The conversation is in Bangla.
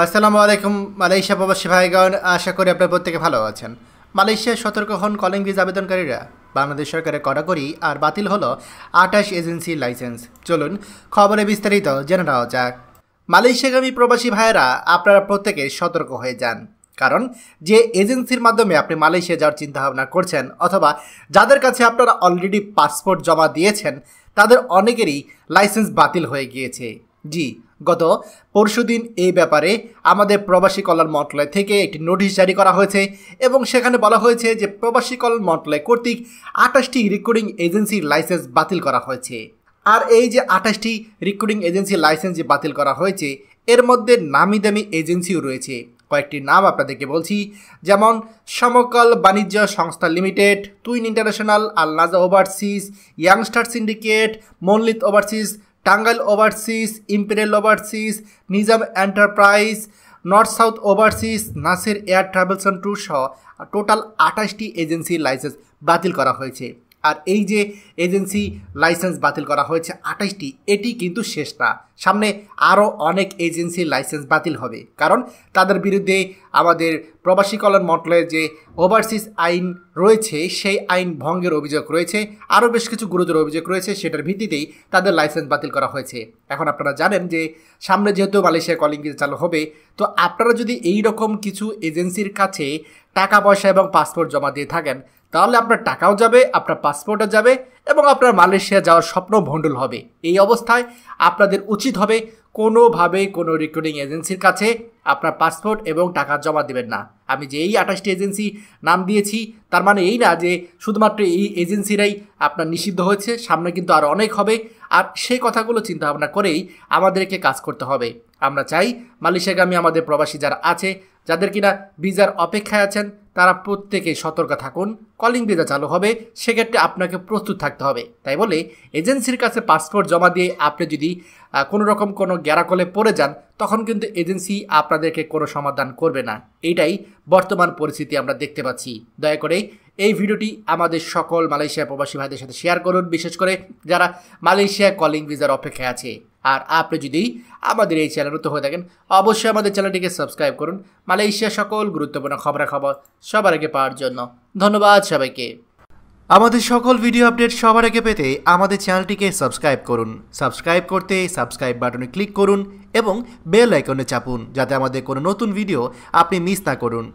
আসসালামু আলাইকুম মালয়েশিয়া প্রবাসী ভাইগণ, আশা করি আপনার প্রত্যেকে ভালো আছেন। মালয়েশিয়ায় সতর্ক হন কলিং ভিসা আবেদনকারীরা। বাংলাদেশ সরকারের কড়াকড়ি আর বাতিল হলো 28 এজেন্সির লাইসেন্স। চলুন খবরে বিস্তারিত জেনে নেওয়া যাক। মালয়েশিয়াগামী প্রবাসী ভাইয়েরা, আপনারা প্রত্যেকে সতর্ক হয়ে যান, কারণ যে এজেন্সির মাধ্যমে আপনি মালয়েশিয়া যাওয়ার চিন্তাভাবনা করছেন অথবা যাদের কাছে আপনারা অলরেডি পাসপোর্ট জমা দিয়েছেন, তাদের অনেকেরই লাইসেন্স বাতিল হয়ে গিয়েছে। জি, গত পরশুদিন এই ব্যাপারে আমাদের প্রবাসী কল্যাণ মন্ত্রণালয় থেকে একটি নোটিশ জারি করা হয়েছে এবং সেখানে বলা হয়েছে যে প্রবাসী কল্যাণ মন্ত্রণালয় কর্তৃক 28টি রিক্রুটিং এজেন্সির লাইসেন্স বাতিল করা হয়েছে। আর এই যে 28টি রিক্রুটিং এজেন্সির লাইসেন্স যে বাতিল করা হয়েছে, এর মধ্যে নামি দামি এজেন্সিও রয়েছে। কয়েকটি নাম আপনাদেরকে বলছি, যেমন Samakal Banijya Sangstha limited, twin international, Al Naja overseas, youngster syndicate, Monlit overseas, Tangail overseas, imperial overseas, Nizam enterprise, north south overseas, Nasir air travels and tour সহ টোটাল 28টি এজেন্সির লাইসেন্স বাতিল করা হয়েছে। আর এই যে এজেন্সি লাইসেন্স বাতিল করা হয়েছে 28টি, এটি কিন্তু শেষ না। সামনে আরও অনেক এজেন্সির লাইসেন্স বাতিল হবে, কারণ তাদের বিরুদ্ধে আমাদের প্রবাসী কল্যাণ মন্ত্রণালয়ের যে ওভারসিজ আইন রয়েছে, সেই আইন ভঙ্গের অভিযোগ রয়েছে। আরও বেশ কিছু গুরুতর অভিযোগ রয়েছে, সেটার ভিত্তিতেই তাদের লাইসেন্স বাতিল করা হয়েছে। এখন আপনারা জানেন যে সামনে যেহেতু মালয়েশিয়া কলিং ভিসা চালু হবে, তো আপনারা যদি এই রকম কিছু এজেন্সির কাছে টাকা পয়সা এবং পাসপোর্ট জমা দিয়ে থাকেন, তাহলে আপনার টাকাও যাবে, আপনার পাসপোর্টও যাবে এবং আপনার মালয়েশিয়া যাওয়ার স্বপ্ন ভণ্ডুল হবে। এই অবস্থায় আপনাদের উচিত হবে কোনোভাবে কোনো রিক্রুটিং এজেন্সির কাছে আপনার পাসপোর্ট এবং টাকা জমা দেবেন না। আমি যে এই 28টি এজেন্সি নাম দিয়েছি, তার মানে এই না যে শুধুমাত্র এই এজেন্সিরাই আপনার নিষিদ্ধ হয়েছে, সামনে কিন্তু আরও অনেক হবে। আর সেই কথাগুলো চিন্তা ভাবনা করেই আমাদেরকে কাজ করতে হবে। আমরা চাই মালয়েশিয়াগামী আমাদের প্রবাসী যারা আছে, যাদের কিনা ভিসার অপেক্ষায় আছেন, তারা প্রত্যেকে সতর্ক থাকুন। কলিং ভিসা চালু হবে, সেক্ষেত্রে আপনাকে প্রস্তুত থাকতে হবে। তাই বলে এজেন্সির কাছে পাসপোর্ট জমা দিয়ে আপনি যদি কোনো রকম কোনো গ্যারাকলে পড়ে যান, তখন কিন্তু এজেন্সি আপনাদেরকে কোনো সমাধান করবে না। এইটাই বর্তমান পরিস্থিতি আমরা দেখতে পাচ্ছি। দয়া করে এই ভিডিওটি আমাদের সকল মালয়েশিয়া প্রবাসী ভাইদের সাথে শেয়ার করুন, বিশেষ করে যারা মালয়েশিয়া কলিং ভিসার অপেক্ষায় আছে। আর আপনি যদি আমাদের এই চ্যানেল নতুন হয়ে থাকেন, অবশ্যই আমাদের চ্যানেলটিকে সাবস্ক্রাইব করুন, মালয়েশিয়া সকল গুরুত্বপূর্ণ খবরাখবর সবার আগে পাওয়ার জন্য। ধন্যবাদ সবাইকে। আমাদের সকল ভিডিও আপডেট সবার আগে পেতে আমাদের চ্যানেলটিকে সাবস্ক্রাইব করুন। সাবস্ক্রাইব করতে সাবস্ক্রাইব বাটনে ক্লিক করুন এবং বেল আইকনে চাপুন, যাতে আমাদের কোনো নতুন ভিডিও আপনি মিস না করুন।